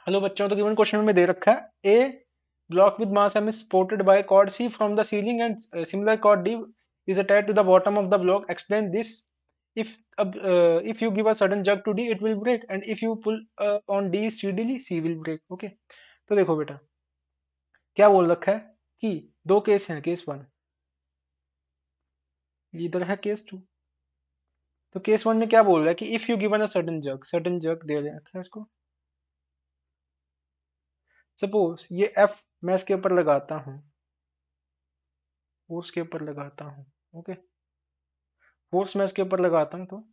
Hello बच्चों, तो given question में दे रखा है a block with mass m is supported by cord C from the ceiling and similar cord D is attached to the bottom of the block. Explain this. If you give a sudden jerk to D, it will break, and if you pull on D steadily, C will break. Okay. तो देखो बेटा, क्या बोल रखा है कि दो case हैं, केस वन इधर है, केस टू। तो केस वन में क्या बोल रहा है कि if you given a sudden jerk दे रखा है इसको। सपोज ये एफ मैं इसके ऊपर लगाता हूँ, फोर्स के ऊपर लगाता हूँ। ओके, फोर्स मैं इसके ऊपर लगाता हूँ तो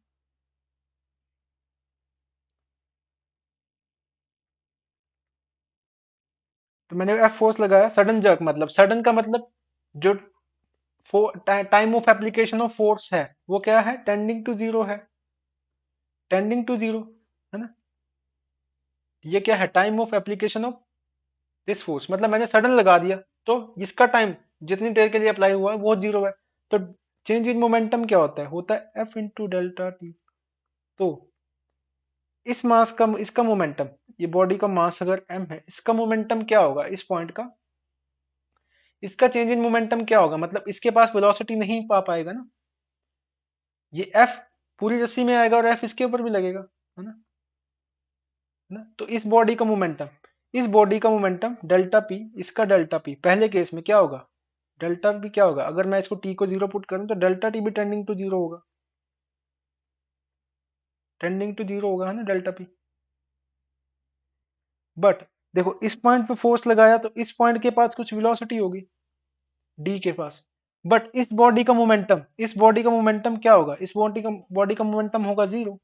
मैंने एफ फोर्स लगाया। सडन जर्क मतलब, सडन का मतलब जो time of application of force है वो क्या है, टेंडिंग टू जीरो है, टेंडिंग टू जीरो, है ना। ये क्या है, time of application of this force, मतलब मैंने सडन लगा दिया तो इसका टाइम जितनी देर के लिए अप्लाई हुआ है वो जीरो है। तो चेंज इन मोमेंटम क्या होता है एफ इंटू डेल्टा टी। तो इस मास का, इसका मोमेंटम, ये बॉडी का मास अगर m है, इसका मोमेंटम क्या होगा इस पॉइंट का, इसका चेंज इन मोमेंटम क्या होगा, मतलब इसके पास वेलोसिटी नहीं पा पाएगा ना। ये F पूरी रस्सी में आएगा और F इसके ऊपर भी लगेगा, है ना। तो इस बॉडी का मोमेंटम डेल्टा पी, इसका डेल्टा पी पहले केस में क्या होगा, डेल्टा पी क्या होगा, अगर मैं इसको टी को जीरो पुट करूं तो डेल्टा टी भी टेंडिंग टू जीरो होगा, टेंडिंग टू जीरो होगा, है ना, डेल्टा पी। बट देखो, इस पॉइंट पे फोर्स लगाया तो इस पॉइंट के पास कुछ वेलोसिटी होगी डी के पास। बट इस बॉडी का मोमेंटम क्या होगा, इस बॉडी का मोमेंटम होगा जीरो,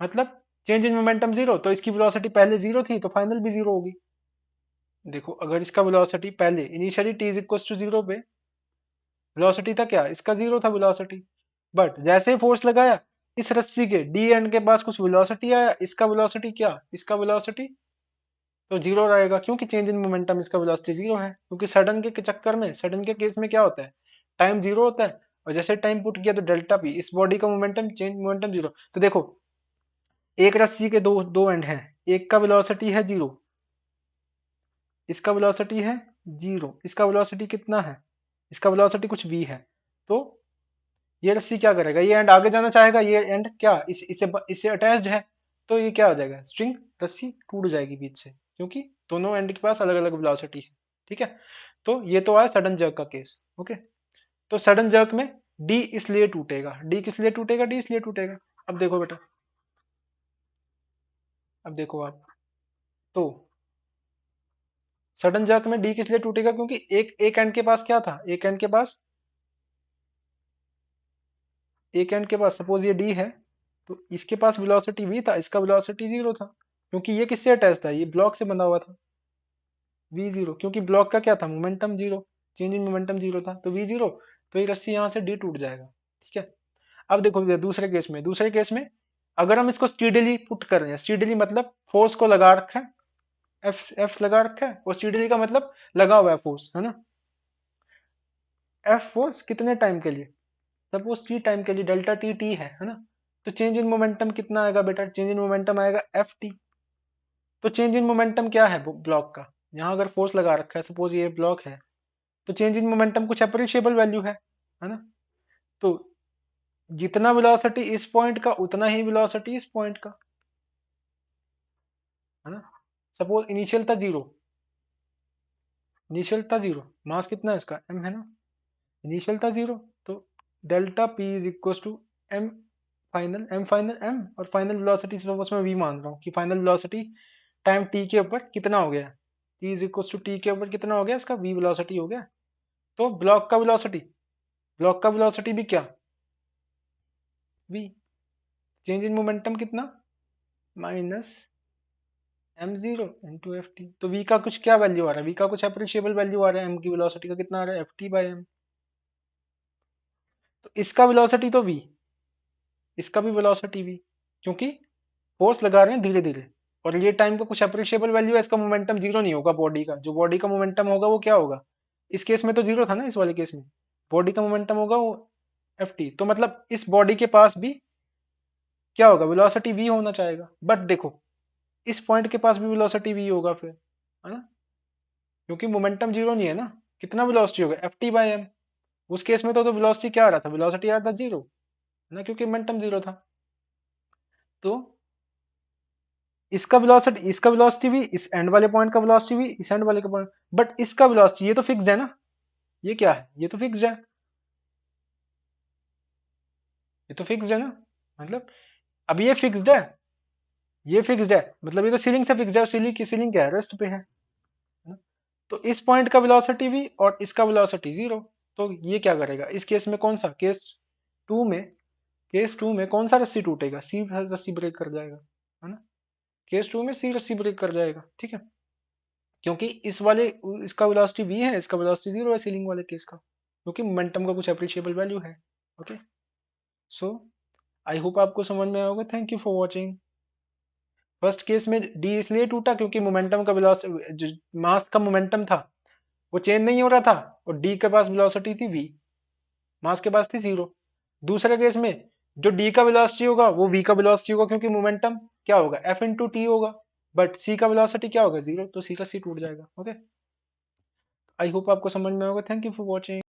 मतलब चेंज इन मोमेंटम जीरो। तो इसकी वेलोसिटी पहले जीरो थी तो फाइनल भी जीरो होगी। देखो, अगर इसका वेलोसिटी पहले initially T is equal to zero पे वेलोसिटी था, क्या इसका जीरो था वेलोसिटी, बट जैसे ही फोर्स लगाया इस रस्सी के डी एंड के पास कुछ वेलोसिटी आया, इसका वेलोसिटी क्या, इसका वेलोसिटी तो जीरो रहेगा, क्योंकि चेंज इन मोमेंटम इसका वेलोसिटी जीरो है, क्योंकि सडन के चक्कर में, सडन के केस में क्या होता है, टाइम जीरो होता है, और जैसे टाइम पुट किया तो डेल्टा पी, इस बॉडी का मोमेंटम, चेंज मोमेंटम जीरो। तो देखो, एक रस्सी के दो दो एंड हैं, एक का वेलोसिटी है जीरो, इसका वेलोसिटी है जीरो, इसका वेलोसिटी कितना है, इसका वेलोसिटी कुछ v है। तो ये रस्सी क्या करेगा, ये एंड आगे जाना चाहेगा, ये एंड क्या इससे अटैच्ड है, तो ये क्या हो जाएगा, स्ट्रिंग, रस्सी टूट जाएगी बीच से, क्योंकि दोनों एंड के पास अलग अलग वेलोसिटी है। ठीक है, तो ये तो आया सडन जर्क का केस। ओके, तो सडन जर्क में डी इसलिए टूटेगा, डी किस लिए टूटेगा, डी इसलिए टूटेगा। अब देखो बेटा, अब देखो आप, तो सडन जर्क में डी किस लिए टूटेगा, क्योंकि एक एंड के पास क्या था, एक एंड के पास सपोज ये डी है, तो इसके पास वेलोसिटी v था, इसका वेलोसिटी जीरो था, क्योंकि ये किससे अटैच था, ये ब्लॉक से बंधा हुआ था। v जीरो, क्योंकि ब्लॉक का क्या था, momentum zero, change in momentum zero था, तो v जीरो, तो ये रस्सी यहाँ से डी टूट जाएगा। ठीक है, अब देखो दूसरे केस में अगर हम इसको स्टीडली पुट कर रहे हैं, स्टीडली मतलब फोर्स को लगा रखा है, एफ लगा रखा है, और स्टीडली का मतलब लगा हुआ है फोर्स, है ना। एफ फोर्स कितने टाइम के लिए, सपोज टी टाइम के लिए, डेल्टा टी टी है ना। तो चेंज इन मोमेंटम कितना आएगा बेटा, चेंज इन मोमेंटम आएगा एफ टी। तो चेंज इन मोमेंटम क्या है ब्लॉक का, यहाँ अगर फोर्स लगा रखा है, सपोज ये ब्लॉक है, तो चेंज इन मोमेंटम कुछ अप्रिशिएबल वैल्यू है ना। तो जितना वेलोसिटी इस पॉइंट का उतना ही वेलोसिटी इस पॉइंट का, है ना। सपोज इनिशियल था जीरो, मास कितना है इसका m, है ना, इनिशियल था जीरो। तो delta P is equal to M final, M और फाइनल वेलोसिटी सपोज मैं v मान रहा हूँ कि फाइनल वेलोसिटी टाइम t के ऊपर कितना हो गया, t is equal to t के ऊपर कितना हो गया, इसका v वेलोसिटी हो गया। तो ब्लॉक का वेलोसिटी भी क्या, v, चेंज इन मोमेंटम कितना, minus M zero into F T. तो v का कुछ क्या वैल्यू आ रहा है, v का कुछ अप्रिशिएबल वैल्यू आ रहा है, m की वेलोसिटी का कितना आ रहा है, एफ टी बाई एम। तो इसका वेलोसिटी तो v, इसका भी वेलोसिटी v, क्योंकि फोर्स लगा रहे हैं धीरे धीरे, और ये टाइम का कुछ अप्रिशिएबल वैल्यू है, इसका मोमेंटम जीरो नहीं होगा, बॉडी का जो बॉडी का मोमेंटम होगा वो क्या होगा, इस केस में तो जीरो था ना, इस वाले केस में बॉडी का मोमेंटम होगा वो एफ टी। तो मतलब इस बॉडी के पास भी क्या होगा, वेलोसिटी v होना चाहेगा। बट देखो, इस पॉइंट के पास भी वेलोसिटी v होगा फिर, है ना, क्योंकि मोमेंटम जीरो नहीं है ना। कितना वेलोसिटी होगा, एफ टी बाई एम। उस केस में तो वेलोसिटी क्या आ रहा था, वेलोसिटी आ रहा था जीरो, है ना, क्योंकि मोमेंटम जीरो था। तो इसका वेलोसिटी भी, इस एंड वाले पॉइंट का वेलोसिटी भी, इस एंड वाले का पॉइंट, बट इसका वेलोसिटी, ये तो फिक्स्ड है ना, ये क्या है, ये तो फिक्स्ड है, ये तो फिक्स्ड है ना, मतलब अब ये फिक्स्ड है, ये फिक्स्ड है, मतलब ये तो सीलिंग से फिक्स्ड है, सीलिंग की सीलिंग क्या है, रेस्ट पे है ना? तो इस पॉइंट का वेलोसिटी भी और इसका वेलोसिटी जीरो। तो ये क्या करेगा इस केस में, कौन सा टू में केस टू में कौन सा रस्सी टूटेगा, सी रस्सी ब्रेक कर जाएगा, है ना, केस टू में सी रस्सी ब्रेक कर जाएगा, ठीक है, क्योंकि इस वाले, इसका वेलोसिटी v है, इसका वेलोसिटी जीरो है सीलिंग वाले केस का, क्योंकि मोमेंटम का कुछ अप्रिशिएबल वैल्यू है। ओके, सो आई होप आपको समझ में आया होगा। Thank you for watching. First case में डी इसलिए टूटा क्योंकि मोमेंटम का वेलोसिटी, जो मास का मोमेंटम था वो चेंज नहीं हो रहा था, और डी के पास वेलोसिटी थी v, मास के पास थी जीरो। दूसरे केस में जो डी का वेलोसिटी होगा वो v का वेलोसिटी होगा, क्योंकि मोमेंटम क्या होगा, f इंटू टी होगा, बट c का वेलोसिटी क्या होगा, जीरो, तो c का c टूट जाएगा। ओके, आई होप आपको समझ में होगा। Thank you for watching.